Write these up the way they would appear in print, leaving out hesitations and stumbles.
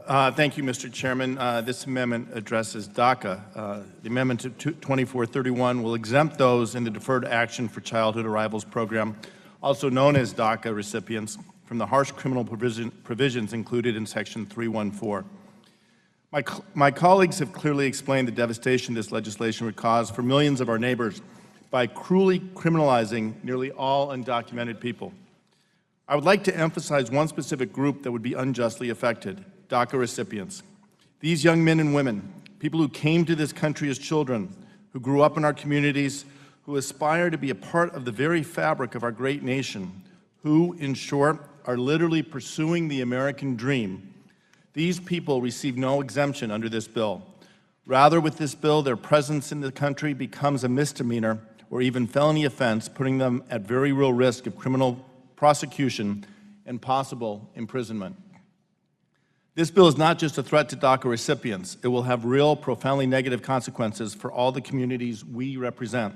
Thank you, Mr. Chairman. This amendment addresses DACA. The amendment to 2431 will exempt those in the Deferred Action for Childhood Arrivals program, also known as DACA recipients, from the harsh criminal provisions included in Section 314. My colleagues have clearly explained the devastation this legislation would cause for millions of our neighbors by cruelly criminalizing nearly all undocumented people. I would like to emphasize one specific group that would be unjustly affected: DACA recipients. These young men and women, people who came to this country as children, who grew up in our communities, who aspire to be a part of the very fabric of our great nation, who, in short, are literally pursuing the American dream. These people receive no exemption under this bill. Rather, with this bill, their presence in the country becomes a misdemeanor or even felony offense, putting them at very real risk of criminal prosecution and possible imprisonment. This bill is not just a threat to DACA recipients. It will have real, profoundly negative consequences for all the communities we represent.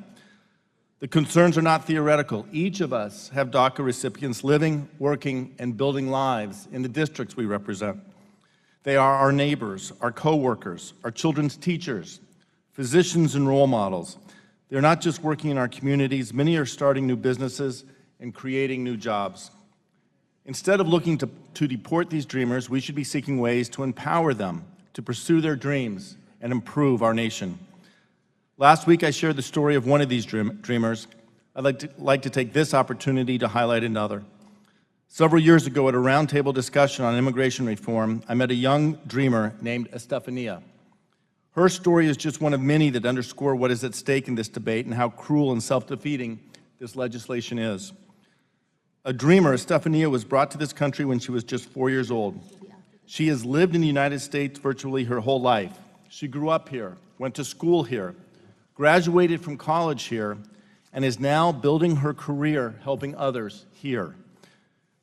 The concerns are not theoretical. Each of us have DACA recipients living, working, and building lives in the districts we represent. They are our neighbors, our co-workers, our children's teachers, physicians, and role models. They're not just working in our communities. Many are starting new businesses and creating new jobs. Instead of looking to deport these dreamers, we should be seeking ways to empower them to pursue their dreams and improve our nation. Last week, I shared the story of one of these dreamers. I'd like to take this opportunity to highlight another. Several years ago, at a roundtable discussion on immigration reform, I met a young dreamer named Estefania. Her story is just one of many that underscore what is at stake in this debate and how cruel and self-defeating this legislation is. A dreamer, Estefania was brought to this country when she was just 4 years old. She has lived in the United States virtually her whole life. She grew up here, went to school here, graduated from college here, and is now building her career helping others here.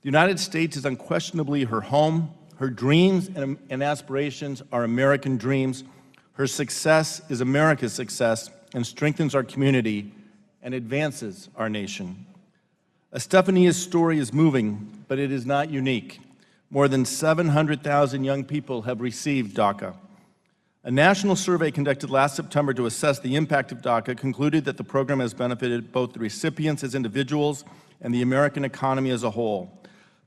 The United States is unquestionably her home. Her dreams and aspirations are American dreams. Her success is America's success and strengthens our community and advances our nation. Estefania's story is moving, but it is not unique. More than 700,000 young people have received DACA. A national survey conducted last September to assess the impact of DACA concluded that the program has benefited both the recipients as individuals and the American economy as a whole.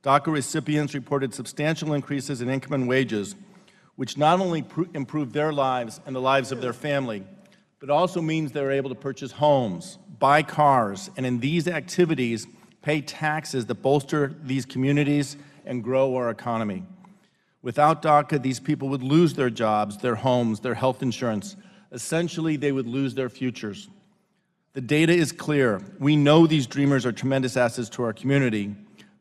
DACA recipients reported substantial increases in income and wages, which not only improve their lives and the lives of their family, but also means they're able to purchase homes, buy cars, and in these activities, pay taxes that bolster these communities and grow our economy. Without DACA, these people would lose their jobs, their homes, their health insurance. Essentially, they would lose their futures. The data is clear. We know these dreamers are tremendous assets to our community,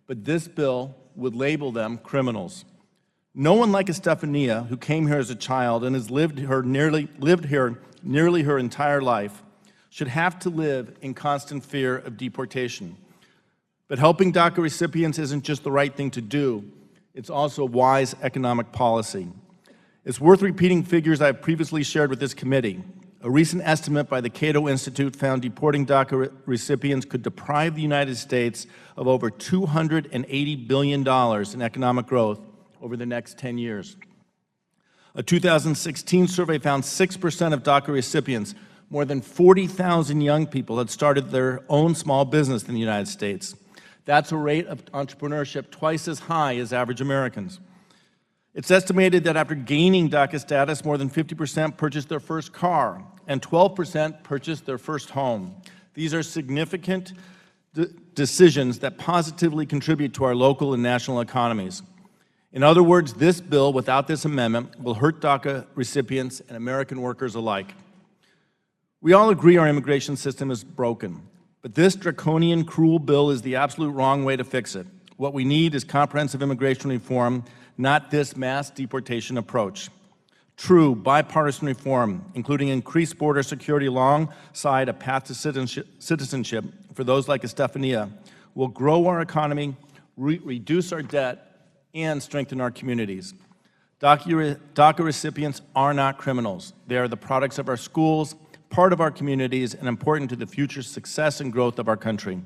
but this bill would label them criminals. No one like Estefania, who came here as a child and has lived here nearly her entire life, should have to live in constant fear of deportation. But helping DACA recipients isn't just the right thing to do, it's also wise economic policy. It's worth repeating figures I have previously shared with this committee. A recent estimate by the Cato Institute found deporting DACA recipients could deprive the United States of over $280 billion in economic growth over the next 10 years. A 2016 survey found 6% of DACA recipients, more than 40,000 young people, had started their own small business in the United States. That's a rate of entrepreneurship twice as high as average Americans. It's estimated that after gaining DACA status, more than 50% purchased their first car and 12% purchased their first home. These are significant decisions that positively contribute to our local and national economies. In other words, this bill, without this amendment, will hurt DACA recipients and American workers alike. We all agree our immigration system is broken, but this draconian, cruel bill is the absolute wrong way to fix it. What we need is comprehensive immigration reform, not this mass deportation approach. True bipartisan reform, including increased border security alongside a path to citizenship for those like Estefania, will grow our economy, reduce our debt, and strengthen our communities. DACA recipients are not criminals. They are the products of our schools, part of our communities, and important to the future success and growth of our country.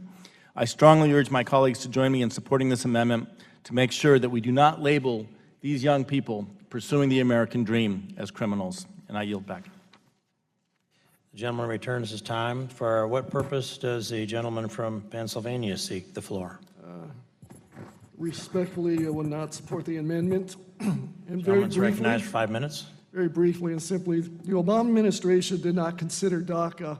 I strongly urge my colleagues to join me in supporting this amendment to make sure that we do not label these young people pursuing the American dream as criminals. And I yield back. The gentleman returns his time. For what purpose does the gentleman from Pennsylvania seek the floor? Respectfully, I will not support the amendment. And Gentleman's recognized for 5 minutes. very briefly and simply, the Obama administration did not consider DACA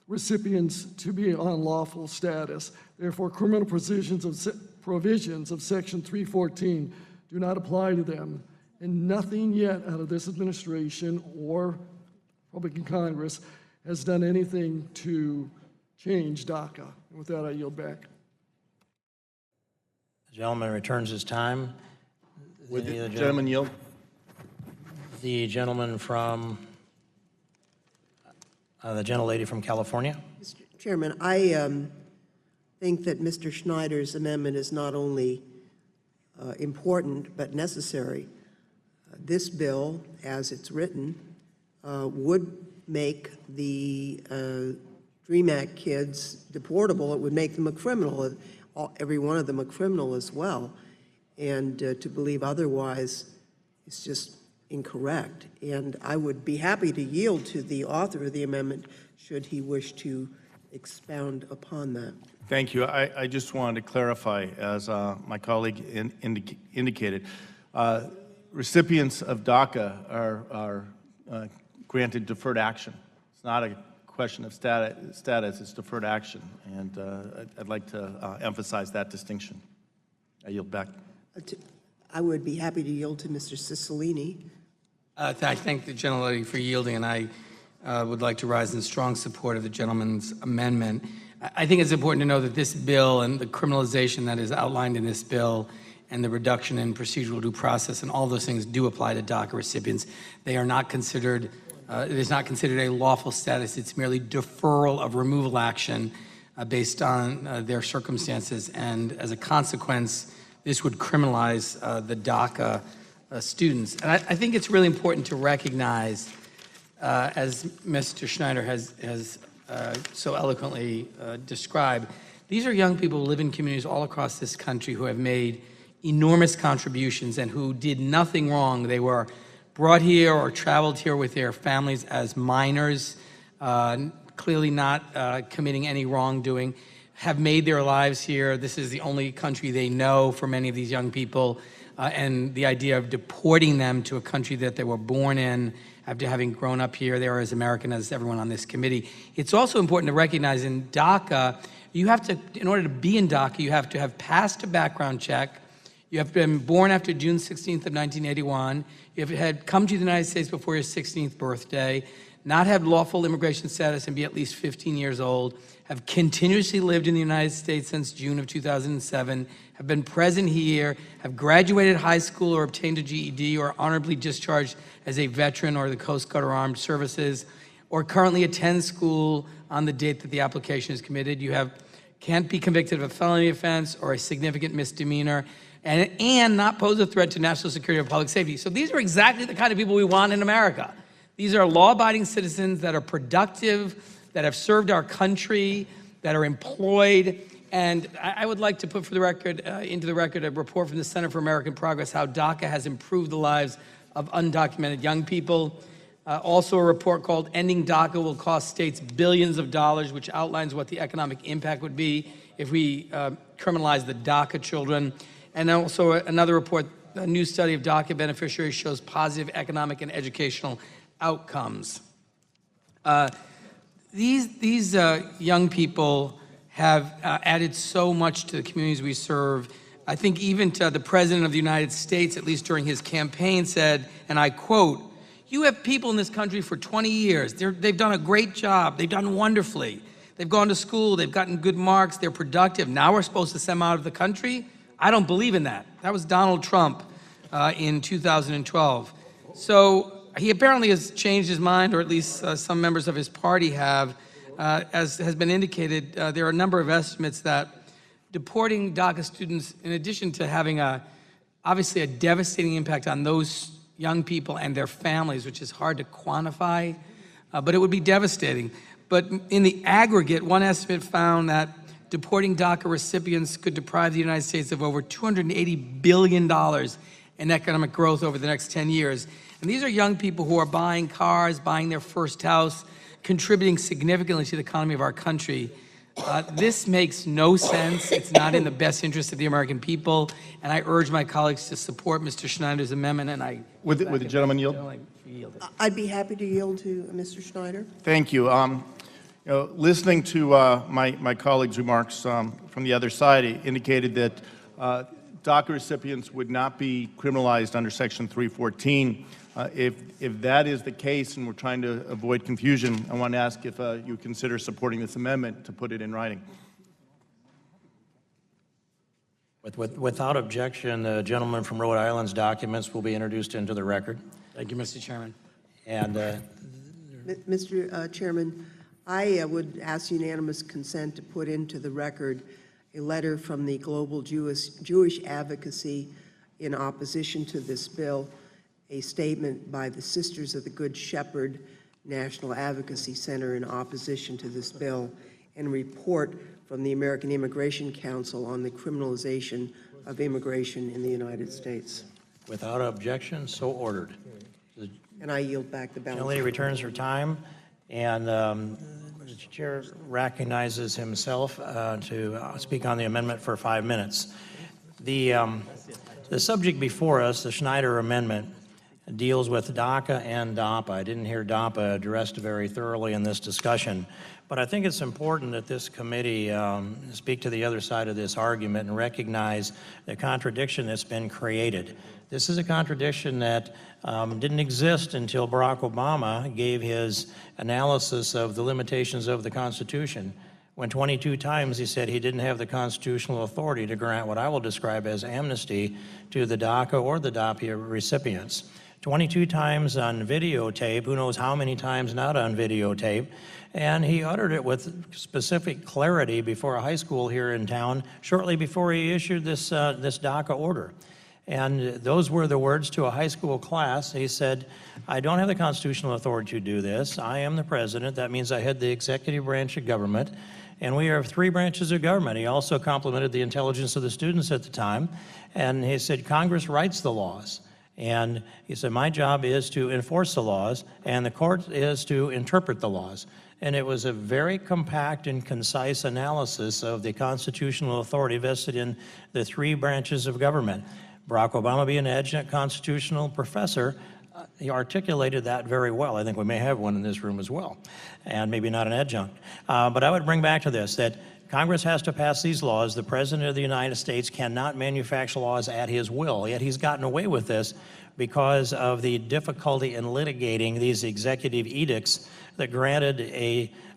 recipients to be on lawful status. Therefore, criminal provisions of Section 314 do not apply to them. And nothing yet out of this administration or Republican Congress has done anything to change DACA. And with that, I yield back. The gentleman returns his time. Would the gentleman yield? The gentleman from, the gentlelady from California. Mr. Chairman, I think that Mr. Schneider's amendment is not only important but necessary. This bill, as it's written, would make the DREAM Act kids deportable. It would make them a criminal, every one of them a criminal as well. And to believe otherwise is just incorrect. And I would be happy to yield to the author of the amendment should he wish to expound upon that. Thank you. I just wanted to clarify, as my colleague indicated, recipients of DACA are granted deferred action. It's not a question of status, it's deferred action. And I'd like to emphasize that distinction. I yield back. I would be happy to yield to Mr. Cicilline. I thank the gentlelady for yielding, and I would like to rise in strong support of the gentleman's amendment. I think it's important to know that this bill and the criminalization that is outlined in this bill and the reduction in procedural due process and all those things do apply to DACA recipients. They are not considered, it is not considered a lawful status. It's merely deferral of removal action based on their circumstances. And as a consequence, this would criminalize the DACA students. And I think it's really important to recognize, as Mr. Schneider has so eloquently described, these are young people who live in communities all across this country who have made enormous contributions and who did nothing wrong. They were brought here or traveled here with their families as minors, clearly not committing any wrongdoing, have made their lives here. This is the only country they know for many of these young people. And the idea of deporting them to a country that they were born in after having grown up here, they are as American as everyone on this committee. It's also important to recognize in DACA, you have to, in order to be in DACA, you have to have passed a background check. You have been born after June 16th of 1981. You have had come to the United States before your 16th birthday, not have lawful immigration status and be at least 15 years old, have continuously lived in the United States since June of 2007, have been present here, have graduated high school or obtained a GED or honorably discharged as a veteran or the Coast Guard or Armed Services, or currently attend school on the date that the application is committed. You can't be convicted of a felony offense or a significant misdemeanor, and not pose a threat to national security or public safety. So these are exactly the kind of people we want in America. These are law-abiding citizens that are productive, that have served our country, that are employed. And I would like to put for the record, into the record, a report from the Center for American Progress, how DACA has improved the lives of undocumented young people. Also a report called Ending DACA Will Cost States Billions of Dollars, which outlines what the economic impact would be if we criminalize the DACA children. And also another report, a new study of DACA beneficiaries shows positive economic and educational outcomes. These young people have added so much to the communities we serve. I think even to the President of the United States, at least during his campaign, said, and I quote, "You have people in this country for 20 years. They've done a great job. They've done wonderfully. They've gone to school. They've gotten good marks. They're productive. Now we're supposed to send them out of the country? I don't believe in that." That was Donald Trump in 2012. So he apparently has changed his mind, or at least some members of his party have. As has been indicated, there are a number of estimates that deporting DACA students, in addition to having obviously a devastating impact on those young people and their families, which is hard to quantify, but it would be devastating. But in the aggregate, one estimate found that deporting DACA recipients could deprive the United States of over $280 billion and economic growth over the next 10 years. And these are young people who are buying cars, buying their first house, contributing significantly to the economy of our country. This makes no sense. It's not in the best interest of the American people, and I urge my colleagues to support Mr. Schneider's amendment, and I... Would the gentleman yield? I'd be happy to yield to Mr. Schneider. Thank you. Listening to my colleagues' remarks from the other side indicated that DACA recipients would not be criminalized under Section 314. If that is the case and we're trying to avoid confusion, I want to ask if you consider supporting this amendment to put it in writing. Without objection, the gentleman from Rhode Island's documents will be introduced into the record. Thank you, Mr. Chairman. And Mr. Chairman, I would ask unanimous consent to put into the record a letter from the Global Jewish Advocacy in opposition to this bill, a statement by the Sisters of the Good Shepherd National Advocacy Center in opposition to this bill, and a report from the American Immigration Council on the criminalization of immigration in the United States. without objection, so ordered. And I yield back the balance. The lady returns her time, and the chair recognizes himself to speak on the amendment for 5 minutes. The subject before us, the Schneider amendment, deals with DACA and DAPA. I didn't hear DAPA addressed very thoroughly in this discussion, but I think it's important that this committee speak to the other side of this argument and recognize the contradiction that's been created. This is a contradiction that didn't exist until Barack Obama gave his analysis of the limitations of the Constitution, when 22 times he said he didn't have the constitutional authority to grant what I will describe as amnesty to the DACA or the DAPA recipients. 22 times on videotape, who knows how many times not on videotape, and he uttered it with specific clarity before a high school here in town shortly before he issued this DACA order. And those were the words to a high school class. He said, I don't have the constitutional authority to do this. I am the president. That means I head the executive branch of government. And we are 3 branches of government. He also complimented the intelligence of the students at the time. And he said, Congress writes the laws. And he said, my job is to enforce the laws, and the court is to interpret the laws. And it was a very compact and concise analysis of the constitutional authority vested in the 3 branches of government. Barack Obama, being an adjunct constitutional professor, he articulated that very well. I think we may have one in this room as well, and maybe not an adjunct. But I would bring back to this, that Congress has to pass these laws. The President of the United States cannot manufacture laws at his will, yet he's gotten away with this because of the difficulty in litigating these executive edicts that granted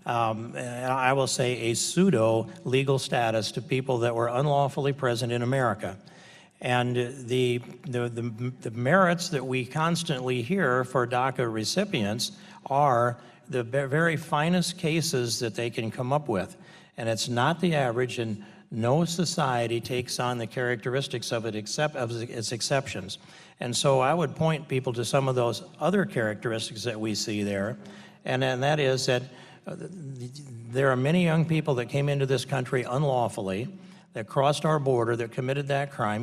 I will say, a pseudo-legal status to people that were unlawfully present in America. And the merits that we constantly hear for DACA recipients are the very finest cases that they can come up with. And it's not the average, and no society takes on the characteristics of it except of its exceptions. And so I would point people to some of those other characteristics that we see there, and that is that there are many young people that came into this country unlawfully, that crossed our border, that committed that crime.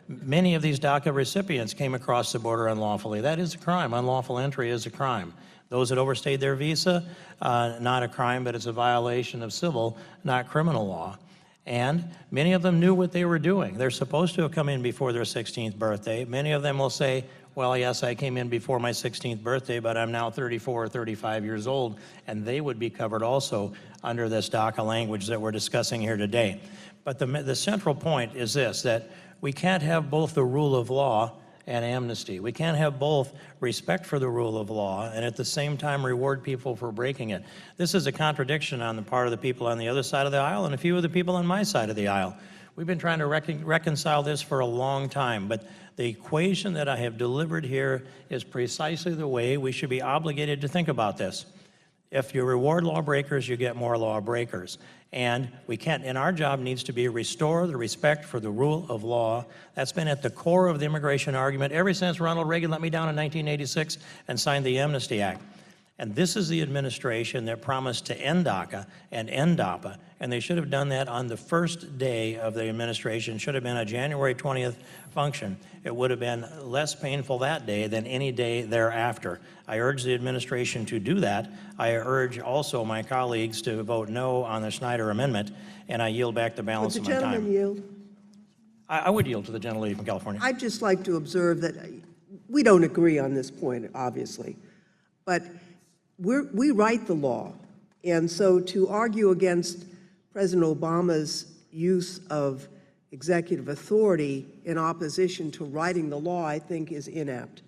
Many of these DACA recipients came across the border unlawfully. That is a crime. Unlawful entry is a crime. Those that overstayed their visa, not a crime, but it's a violation of civil, not criminal law. And many of them knew what they were doing. They're supposed to have come in before their 16th birthday. Many of them will say, well, yes, I came in before my 16th birthday, but I'm now 34 or 35 years old, and they would be covered also under this DACA language that we're discussing here today. But the central point is this, that we can't have both the rule of law and amnesty. We can't have both respect for the rule of law and at the same time reward people for breaking it. This is a contradiction on the part of the people on the other side of the aisle and a few of the people on my side of the aisle. We've been trying to reconcile this for a long time, but the equation that I have delivered here is precisely the way we should be obligated to think about this. If you reward lawbreakers, you get more lawbreakers. And we can't, and our job needs to be restore the respect for the rule of law. That's been at the core of the immigration argument ever since Ronald Reagan let me down in 1986 and signed the Amnesty Act. And this is the administration that promised to end DACA and end DAPA, and they should have done that on the first day of the administration. Should have been a January 20th function. It would have been less painful that day than any day thereafter. I urge the administration to do that. I urge also my colleagues to vote no on the Schneider amendment, and I yield back the Would balance the of my time. gentleman yield? I would yield to the gentlelady from California. I'd just like to observe that we don't agree on this point, obviously, but we write the law, and so to argue against President Obama's use of executive authority in opposition to writing the law, I think, is inept.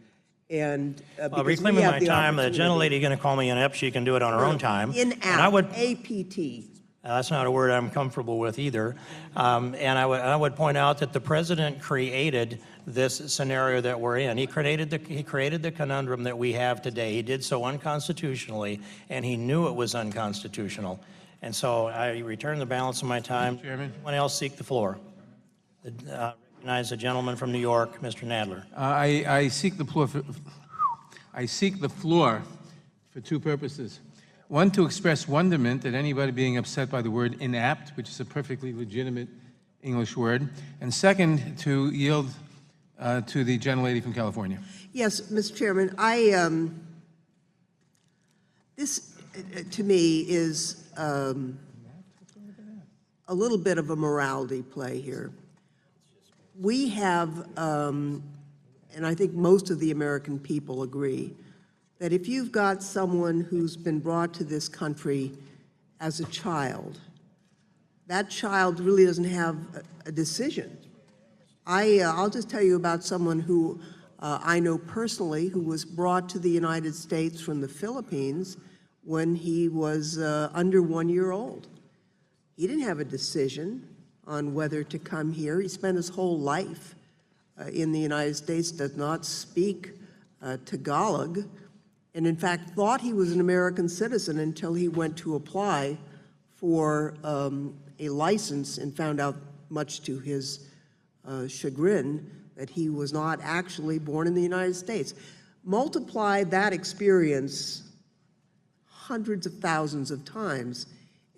And Well, because we reclaiming have my the time, the opportunity- gentlelady going to call me inept. She can do it on her own time. Inept, And I would, APT. that's not a word I'm comfortable with either. And I would point out that the president created this scenario that we're in. He created the conundrum that we have today. He did so unconstitutionally, and he knew it was unconstitutional. And so I return the balance of my time. Chairman? Anyone else seek the floor? Recognize the gentleman from New York, Mr. Nadler. I seek the floor for two purposes. One, to express wonderment at anybody being upset by the word inapt, which is a perfectly legitimate English word. And second, to yield to the gentlelady from California. Yes, Mr. Chairman, this, to me, is a little bit of a morality play here. We have, and I think most of the American people agree, that if you've got someone who's been brought to this country as a child, that child really doesn't have a decision. I'll just tell you about someone who I know personally who was brought to the United States from the Philippines when he was under 1 year old. He didn't have a decision on whether to come here. He spent his whole life in the United States, does not speak Tagalog, and in fact thought he was an American citizen until he went to apply for a license and found out, much to his chagrin, that he was not actually born in the United States. Multiply that experience hundreds of thousands of times,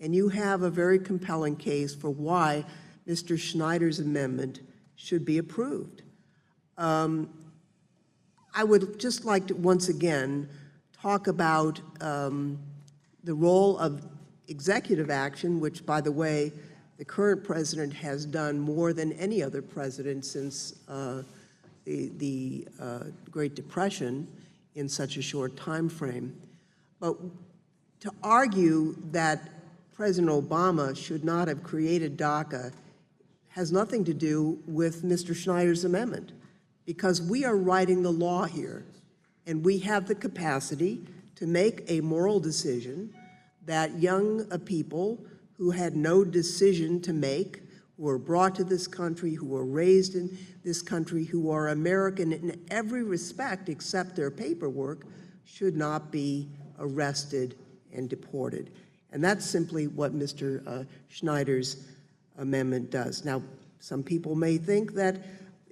and you have a very compelling case for why Mr. Schneider's amendment should be approved. I would just like to once again talk about the role of executive action, which, by the way, the current president has done more than any other president since the Great Depression in such a short time frame. But to argue that President Obama should not have created DACA has nothing to do with Mr. Schneider's amendment, because we are writing the law here, and we have the capacity to make a moral decision that young people who had no decision to make, who were brought to this country, who were raised in this country, who are American in every respect except their paperwork, should not be arrested and deported. And that's simply what Mr. Schneider's amendment does. Now, some people may think that,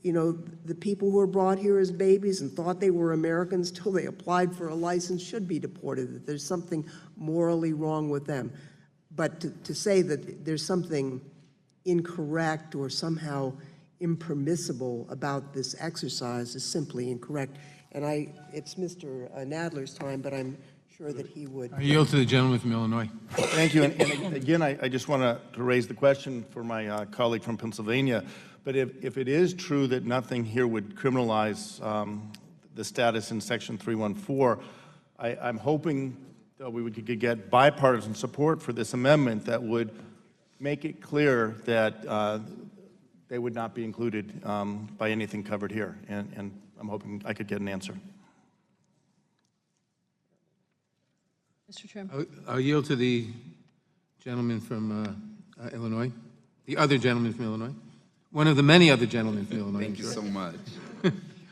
you know, the people who were brought here as babies and thought they were Americans till they applied for a license should be deported, that there's something morally wrong with them. But to say that there's something incorrect or somehow impermissible about this exercise is simply incorrect. And it's Mr. Nadler's time, but I'm sure that he would. I yield to the gentleman from Illinois. Thank you. And again, I just want to raise the question for my colleague from Pennsylvania. But if it is true that nothing here would criminalize the status in Section 314, I'm hoping that we could get bipartisan support for this amendment that would make it clear that they would not be included by anything covered here. And I'm hoping I could get an answer. Mr. Chairman. I'll yield to the gentleman from Illinois, the other gentleman from Illinois, one of the many other gentlemen from Illinois. Thank you so much.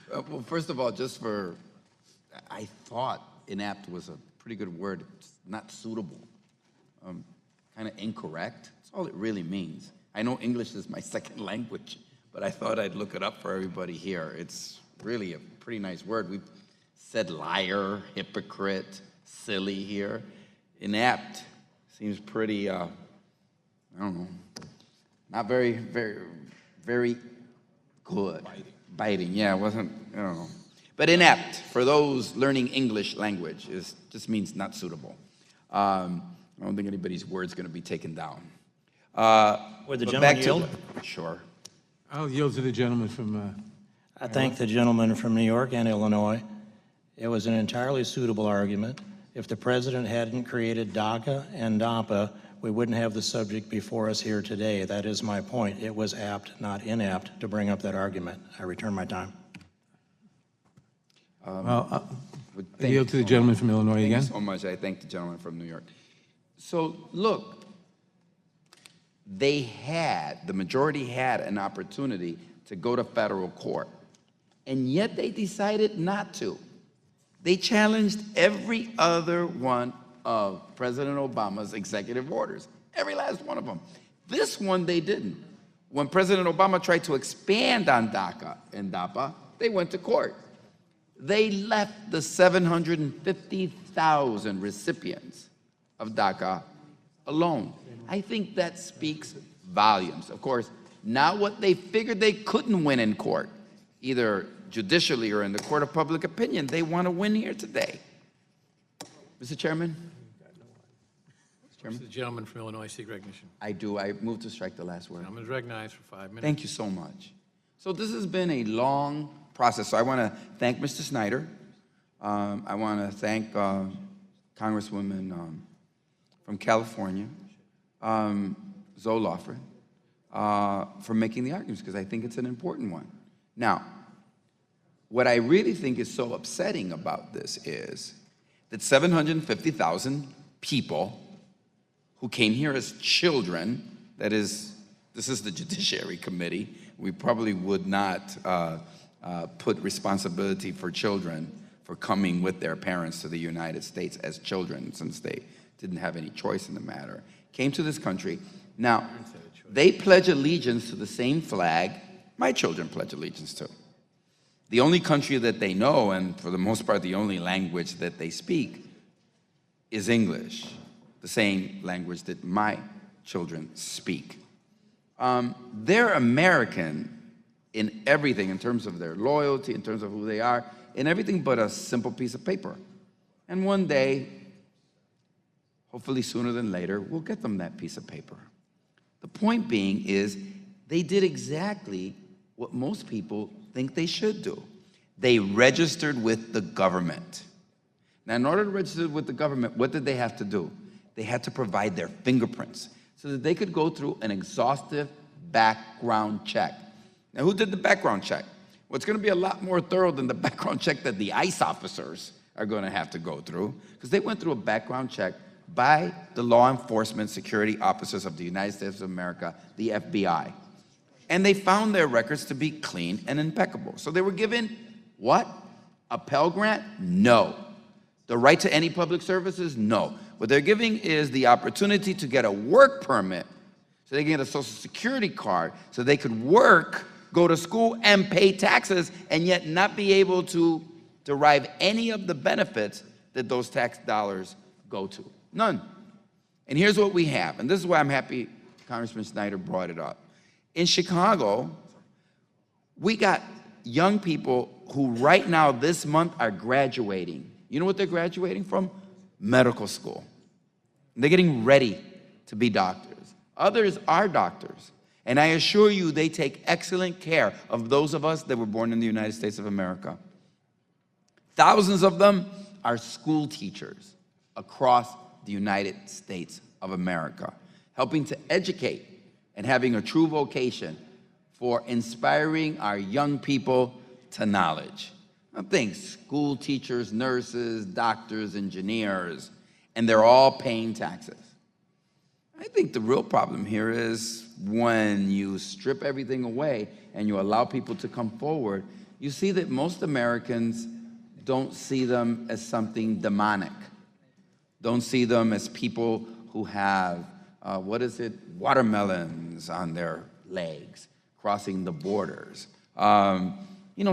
Well, first of all, I thought inapt was a pretty good word. It's not suitable, kind of incorrect. That's all it really means. I know English is my second language, but I thought I'd look it up for everybody here. It's really a pretty nice word. We've said liar, hypocrite, silly here. Inept seems pretty, I don't know, not very, very good. Biting, yeah, it wasn't, I don't know. But inept, for those learning English language, just means not suitable. I don't think anybody's word's going to be taken down. Would the But gentleman back to yield? Sure. I'll yield to the gentleman from, I thank the gentleman from New York and Illinois. It was an entirely suitable argument. If the president hadn't created DACA and DAPA, we wouldn't have the subject before us here today. That is my point. It was apt, not inapt, to bring up that argument. I return my time. I'll yield to the gentleman from Illinois again. Thank you so much. I thank the gentleman from New York. So, look, the majority had an opportunity to go to federal court, and yet they decided not to. They challenged every other one of President Obama's executive orders, every last one of them. This one they didn't. When President Obama tried to expand on DACA and DAPA, they went to court. They left the 750,000 recipients of DACA alone. I think that speaks volumes. Of course, now what they figured they couldn't win in court, either judicially or in the court of public opinion, they want to win here today. Mr. Chairman? The gentleman from Illinois seek recognition. I do. I move to strike the last word. Gentleman is recognized for 5 minutes. Thank you so much. So this has been a long process. So I want to thank Mr. Schneider. I want to thank Congresswoman from California, Zoe Lawford, for making the arguments, because I think it's an important one. Now, what I really think is so upsetting about this is that 750,000 people who came here as children, that is, this is the Judiciary Committee, we probably would not put responsibility for children for coming with their parents to the United States as children, since they didn't have any choice in the matter, came to this country. Now, they pledge allegiance to the same flag my children pledge allegiance to. The only country that they know, and for the most part the only language that they speak, is English, the same language that my children speak. They're American in everything, in terms of their loyalty, in terms of who they are, in everything but a simple piece of paper. And one day, hopefully sooner than later, we'll get them that piece of paper. The point being is they did exactly what most people think they should do. They registered with the government. Now, in order to register with the government, what did they have to do? They had to provide their fingerprints so that they could go through an exhaustive background check. Now, who did the background check? Well, it's going to be a lot more thorough than the background check that the ICE officers are going to have to go through, because they went through a background check by the law enforcement security officers of the United States of America, the FBI. And they found their records to be clean and impeccable. So they were given what? A Pell Grant? No. The right to any public services? No. What they're giving is the opportunity to get a work permit so they can get a Social Security card so they could work, go to school, and pay taxes, and yet not be able to derive any of the benefits that those tax dollars go to. None. And here's what we have, and this is why I'm happy Congressman Schneider brought it up. In Chicago, we got young people who right now this month are graduating. You know what they're graduating from? Medical school. They're getting ready to be doctors. Others are doctors. And I assure you, they take excellent care of those of us that were born in the United States of America. Thousands of them are school teachers across the United States of America, helping to educate and having a true vocation for inspiring our young people to knowledge. Now think, school teachers, nurses, doctors, engineers, and they're all paying taxes. I think the real problem here is when you strip everything away and you allow people to come forward, you see that most Americans don't see them as something demonic, don't see them as people who have, watermelons on their legs, crossing the borders.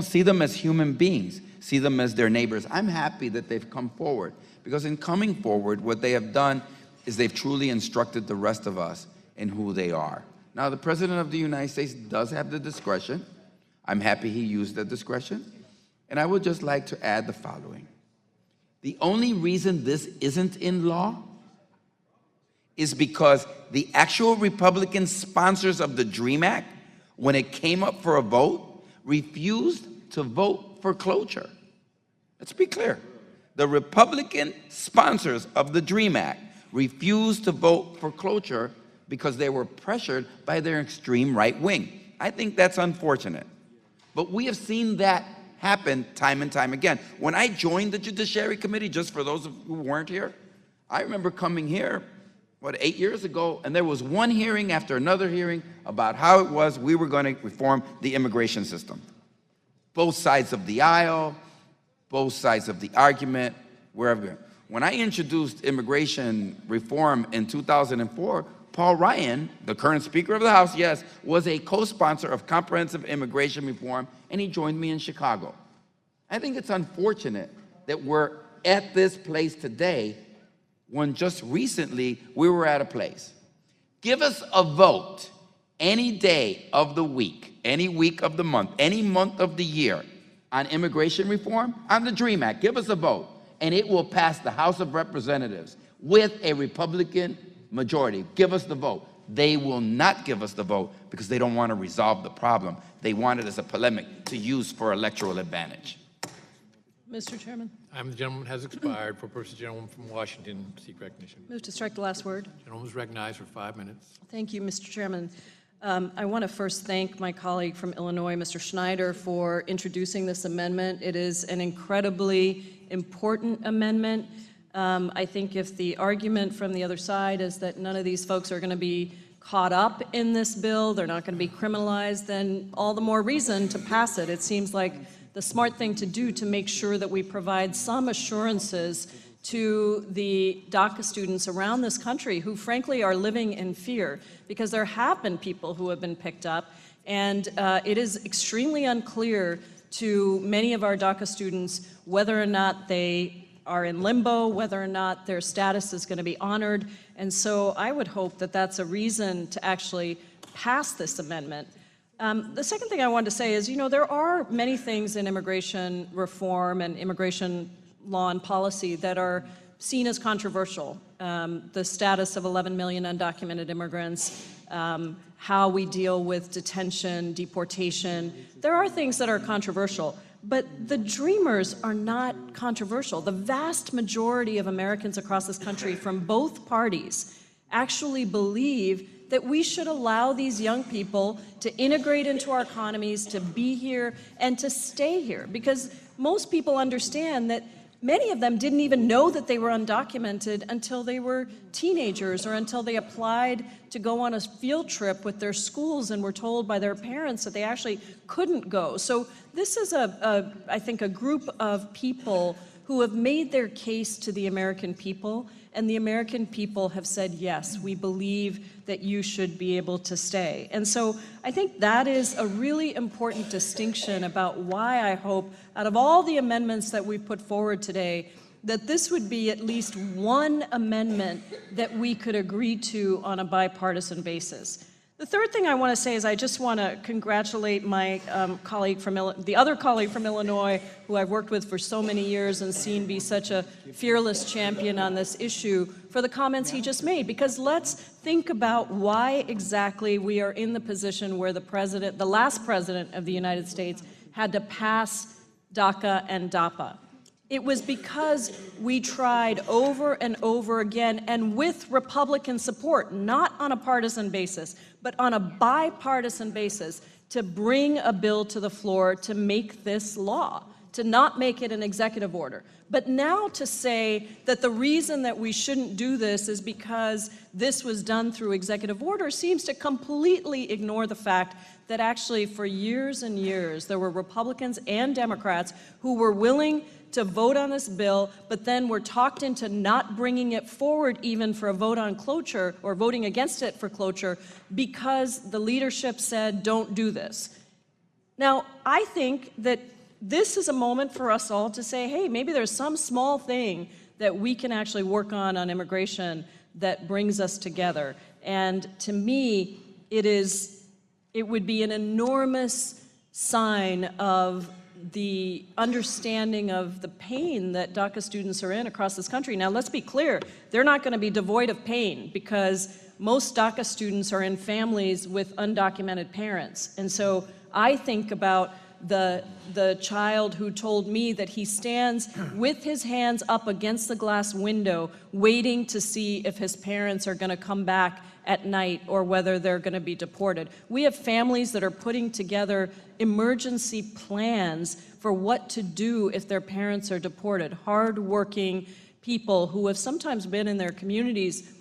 see them as human beings, see them as their neighbors. I'm happy that they've come forward, because in coming forward, what they have done is they've truly instructed the rest of us in who they are. Now, the President of the United States does have the discretion. I'm happy he used that discretion. And I would just like to add the following. The only reason this isn't in law is because the actual Republican sponsors of the DREAM Act, when it came up for a vote, refused to vote for cloture. Let's be clear. The Republican sponsors of the DREAM Act refused to vote for cloture because they were pressured by their extreme right wing. I think that's unfortunate. But we have seen that happen time and time again. When I joined the Judiciary Committee, just for those who weren't here, I remember coming here, 8 years ago, and there was one hearing after another hearing about how it was we were going to reform the immigration system. Both sides of the aisle, both sides of the argument, wherever. When I introduced immigration reform in 2004, Paul Ryan, the current Speaker of the House, yes, was a co-sponsor of comprehensive immigration reform, and he joined me in Chicago. I think it's unfortunate that we're at this place today when just recently we were at a place. Give us a vote any day of the week, any week of the month, any month of the year on immigration reform, on the DREAM Act. Give us a vote, and it will pass the House of Representatives with a Republican majority. Give us the vote. They will not give us the vote because they don't want to resolve the problem. They want it as a polemic to use for electoral advantage. Mr. Chairman, The gentleman has expired. For purposes, the gentleman from Washington seek recognition. move to strike the last word. Gentleman is recognized for 5 minutes. Thank you, Mr. Chairman. I want to first thank my colleague from Illinois, Mr. Schneider, for introducing this amendment. It is an incredibly important amendment. I think if the argument from the other side is that none of these folks are going to be caught up in this bill, they're not going to be criminalized, then all the more reason to pass it. It seems like the smart thing to do to make sure that we provide some assurances to the DACA students around this country who frankly are living in fear, because there have been people who have been picked up, and it is extremely unclear to many of our DACA students whether or not they are in limbo, whether or not their status is going to be honored. And so I would hope that that's a reason to actually pass this amendment. The second thing I wanted to say is, there are many things in immigration reform and immigration law and policy that are seen as controversial. The status of 11 million undocumented immigrants, how we deal with detention, deportation. There are things that are controversial. But the dreamers are not controversial. The vast majority of Americans across this country from both parties actually believe that we should allow these young people to integrate into our economies, to be here, and to stay here. Because most people understand that many of them didn't even know that they were undocumented until they were teenagers or until they applied to go on a field trip with their schools and were told by their parents that they actually couldn't go. So this is, I think, a group of people who have made their case to the American people, and the American people have said, yes, we believe that you should be able to stay. And so I think that is a really important distinction about why I hope, out of all the amendments that we've put forward today, that this would be at least one amendment that we could agree to on a bipartisan basis. The third thing I want to say is I just want to congratulate my colleague from the other colleague from Illinois, who I've worked with for so many years and seen be such a fearless champion on this issue, for the comments he just made. Because let's think about why exactly we are in the position where the last president of the United States, had to pass DACA and DAPA. It was because we tried over and over again, and with Republican support, not on a partisan basis, but on a bipartisan basis, to bring a bill to the floor to make this law, to not make it an executive order. But now to say that the reason that we shouldn't do this is because this was done through executive order seems to completely ignore the fact that actually for years and years there were Republicans and Democrats who were willing to vote on this bill, but then were talked into not bringing it forward even for a vote on cloture, or voting against it for cloture, because the leadership said, don't do this. Now, I think that this is a moment for us all to say, hey, maybe there's some small thing that we can actually work on immigration that brings us together. And to me, it would be an enormous sign of the understanding of the pain that DACA students are in across this country. Now, let's be clear, they're not going to be devoid of pain because most DACA students are in families with undocumented parents. And so I think about the child who told me that he stands with his hands up against the glass window waiting to see if his parents are going to come back at night or whether they're going to be deported. We have families that are putting together emergency plans for what to do if their parents are deported. Hard-working people who have sometimes been in their communities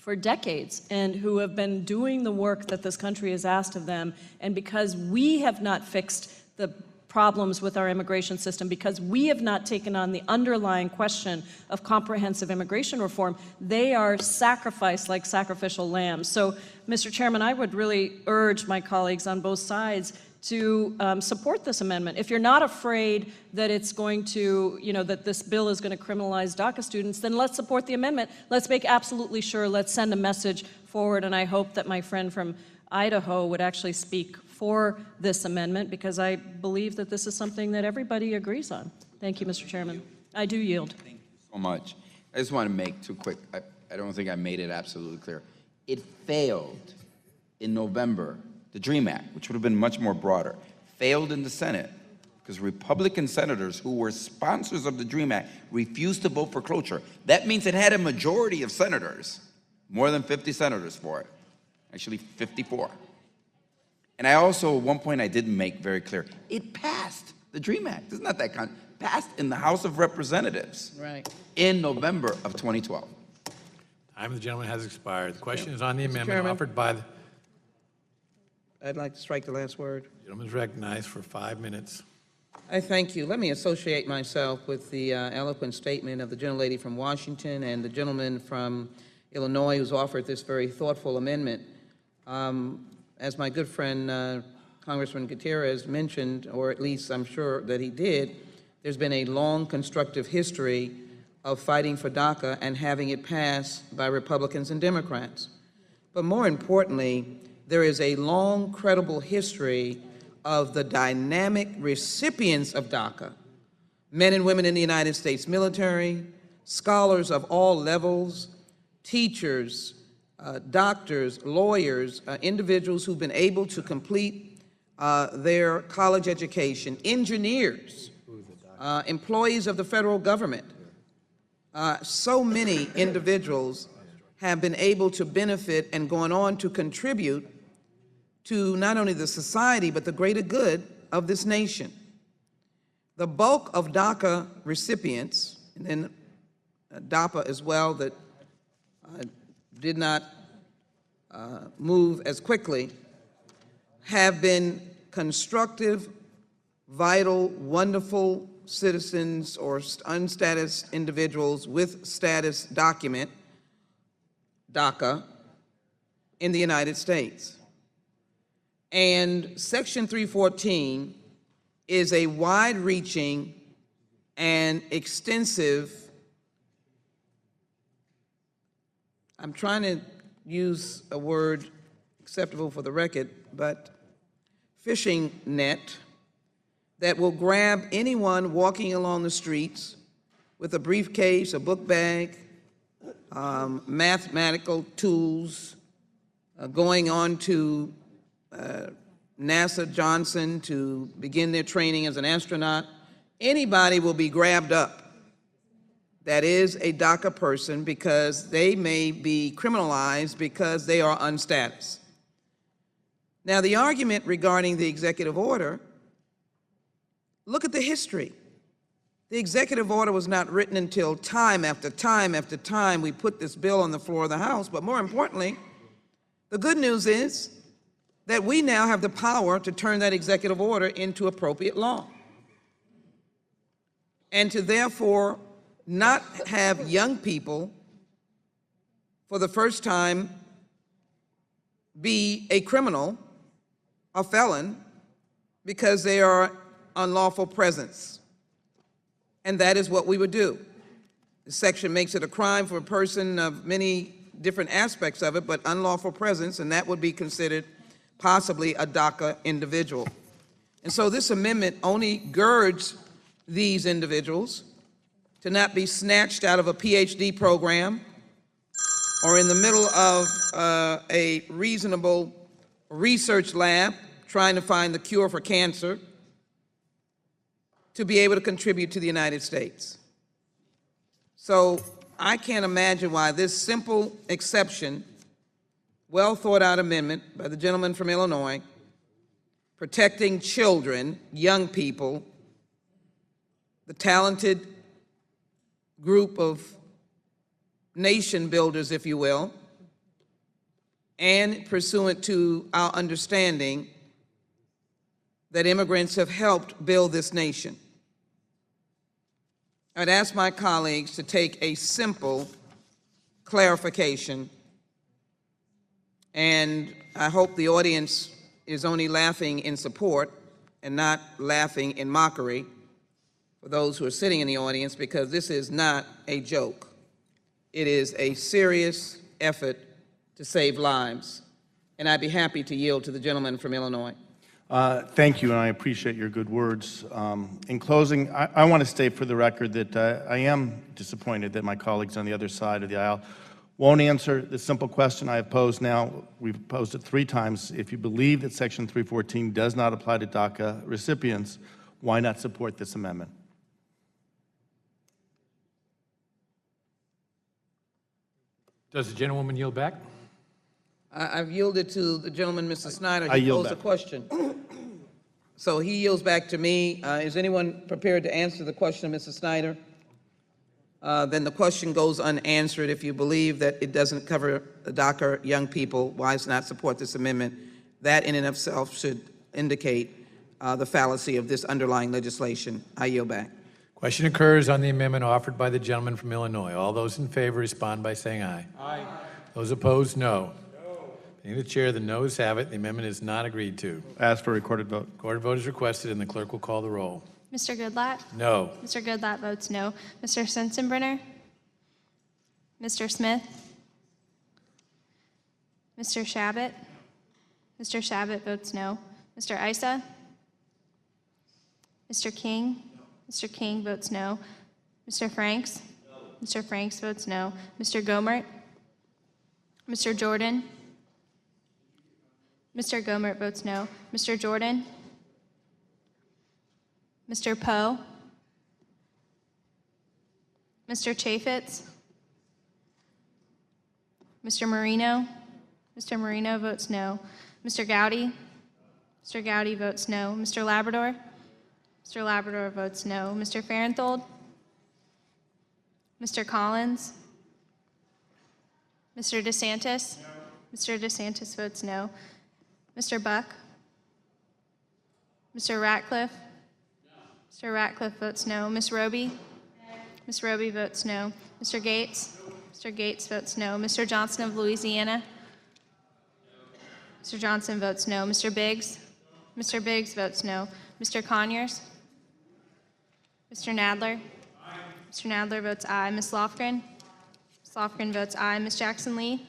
for decades and who have been doing the work that this country has asked of them. And because we have not fixed the problems with our immigration system, because we have not taken on the underlying question of comprehensive immigration reform, they are sacrificed like sacrificial lambs. So, Mr. Chairman, I would really urge my colleagues on both sides to support this amendment. If you're not afraid that it's going to, that this bill is going to criminalize DACA students, then let's support the amendment. Let's make absolutely sure, let's send a message forward, and I hope that my friend from Idaho would actually speak for this amendment, because I believe that this is something that everybody agrees on. Thank you, Mr. Chairman. I do yield. Thank you so much. I just want to make two quick, I don't think I made it absolutely clear. It failed in November. The DREAM Act, which would have been much more broader, failed in the Senate because Republican senators who were sponsors of the DREAM Act refused to vote for cloture. That means it had a majority of senators, more than 50 senators for it, actually 54. And I also, at one point I didn't make very clear, it passed, the DREAM Act, it's not that passed in the House of Representatives in November of 2012. Time of the gentleman has expired. The question is on the amendment Chairman. offered by the I'd like to strike the last word. gentleman is recognized for 5 minutes. I thank you. Let me associate myself with the eloquent statement of the gentlelady from Washington and the gentleman from Illinois who's offered this very thoughtful amendment. As my good friend Congressman Gutierrez mentioned, or at least I'm sure that he did, there's been a long constructive history of fighting for DACA and having it passed by Republicans and Democrats. But more importantly, there is a long, credible history of the dynamic recipients of DACA, men and women in the United States military, scholars of all levels, teachers, doctors, lawyers, individuals who've been able to complete their college education, engineers, employees of the federal government. So many individuals have been able to benefit and gone on to contribute to not only the society, but the greater good of this nation. The bulk of DACA recipients, and then DAPA as well, that did not move as quickly, have been constructive, vital, wonderful citizens or unstatused individuals with status document, DACA, in the United States. And Section 314 is a wide-reaching and extensive, I'm trying to use a word acceptable for the record, but fishing net that will grab anyone walking along the streets with a briefcase, a book bag, mathematical tools, going on to NASA Johnson to begin their training as an astronaut. Anybody will be grabbed up that is a DACA person because they may be criminalized because they are unstatus. Now, the argument regarding the executive order, look at the history. The executive order was not written until time after time after time we put this bill on the floor of the House, but more importantly, the good news is that we now have the power to turn that executive order into appropriate law and to therefore not have young people for the first time be a criminal, a felon, because they are unlawful presence. And that is what we would do. The section makes it a crime for a person of many different aspects of it, but unlawful presence, and that would be considered possibly a DACA individual. And so this amendment only girds these individuals to not be snatched out of a PhD program or in the middle of a reasonable research lab trying to find the cure for cancer to be able to contribute to the United States. So I can't imagine why this simple exception, well thought out amendment by the gentleman from Illinois, protecting children, young people, the talented group of nation builders, if you will, and pursuant to our understanding that immigrants have helped build this nation. I'd ask my colleagues to take a simple clarification, and I hope the audience is only laughing in support and not laughing in mockery for those who are sitting in the audience, because this is not a joke. It is a serious effort to save lives, and I'd be happy to yield to the gentleman from Illinois. Thank you, and I appreciate your good words. In closing, I want to state for the record that I am disappointed that my colleagues on the other side of the aisle won't answer the simple question I have posed now. We've posed it 3 times. If you believe that Section 314 does not apply to DACA recipients, why not support this amendment? Does the gentlewoman yield back? I've yielded to the gentleman, Mr. Schneider. I He yield posed a back. question. So he yields back to me. Is anyone prepared to answer the question, Mr. Schneider? Then the question goes unanswered. If you believe that it doesn't cover the DACA young people, why not support this amendment? That in and of itself should indicate the fallacy of this underlying legislation. I yield back. Question occurs on the amendment offered by the gentleman from Illinois. All those in favor respond by saying aye. Aye. Those opposed, no. Being the chair, the noes have it. The amendment is not agreed to. Ask for a recorded vote. Recorded vote is requested, and the clerk will call the roll. Mr. Goodlatte? No. Mr. Goodlatte votes no. Mr. Sensenbrenner? Mr. Smith? Mr. Shabbat? Mr. Shabbat votes no. Mr. Issa? Mr. King? Mr. King votes no. Mr. Franks? Mr. Franks votes no. Mr. Gomert? Mr. Jordan? Mr. Gomert votes no. Mr. Jordan? Mr. Poe? Mr. Chaffetz? Mr. Marino? Mr. Marino votes no. Mr. Gowdy? Mr. Gowdy votes no. Mr. Labrador? Mr. Labrador votes no. Mr. Farenthold? Mr. Collins? Mr. DeSantis? Mr. DeSantis votes no. Mr. Buck? Mr. Ratcliffe? Mr. Ratcliffe votes no. Ms. Roby? Ms. Roby votes no. Mr. Gates? Mr. Gates votes no. Mr. Johnson of Louisiana? Mr. Johnson votes no. Mr. Biggs? Mr. Biggs votes no. Mr. Conyers? Mr. Nadler? Mr. Nadler votes aye. Ms. Lofgren? Ms. Lofgren votes aye. Ms. Jackson Lee?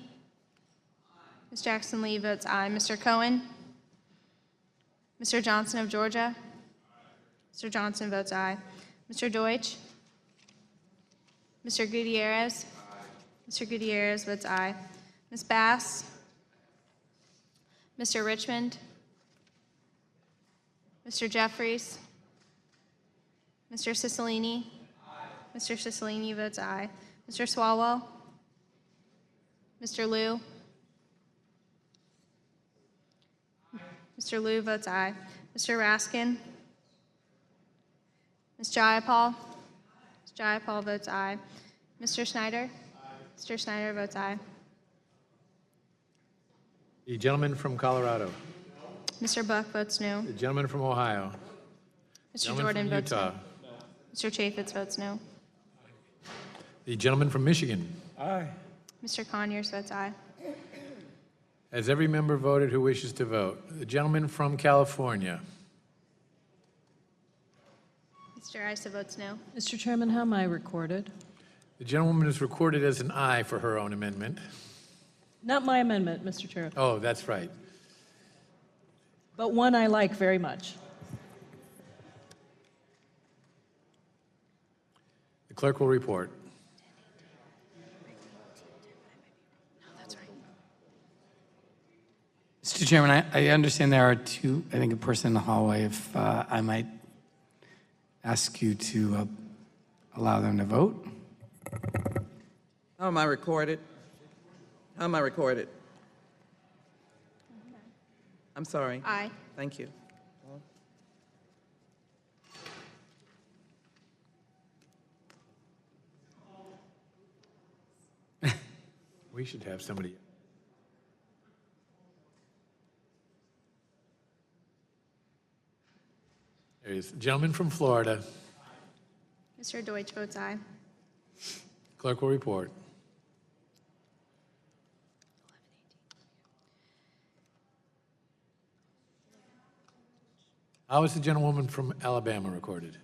Ms. Jackson Lee votes aye. Mr. Cohen? Mr. Johnson of Georgia? Mr. Johnson votes aye. Mr. Deutsch? Mr. Gutierrez? Mr. Gutierrez votes aye. Ms. Bass? Mr. Richmond? Mr. Jeffries? Mr. Cicilline? Mr. Cicilline votes aye. Mr. Swalwell? Mr. Liu? Mr. Liu votes aye. Mr. Raskin? Ms. Jayapal? Ms. Jayapal votes aye. Mr. Schneider? Mr. Schneider votes aye. The gentleman from Colorado. Mr. Buck votes no. The gentleman from Ohio. Mr. Gentleman Jordan from votes Utah. no. Mr. Chaffetz votes no. The gentleman from Michigan. Aye. Mr. Conyers votes aye. Has every member voted who wishes to vote? The gentleman from California. Mr. Issa votes no. Mr. Chairman, how am I recorded? The gentlewoman is recorded as an aye for her own amendment. Not my amendment, Mr. Chair, Oh, that's right. but one I like very much. The clerk will report. Mr. Chairman, I understand there are two, I think a person in the hallway, if I might ask you to allow them to vote. How am I recorded? How am I recorded? I'm sorry. Aye. Thank you. We should have somebody. There he is. Gentleman from Florida. Mr. Deutsch votes aye. Clerk will report. How is the gentlewoman from Alabama recorded?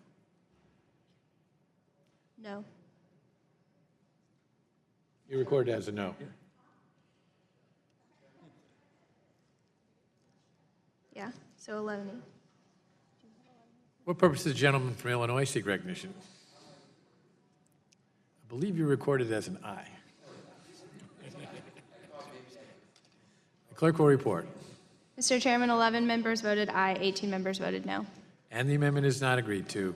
No. You recorded as a no. Yeah, so 11. What purpose does the gentleman from Illinois seek recognition? I believe you recorded as an aye. The clerk will report. Mr. Chairman, 11 members voted aye, 18 members voted no. And the amendment is not agreed to.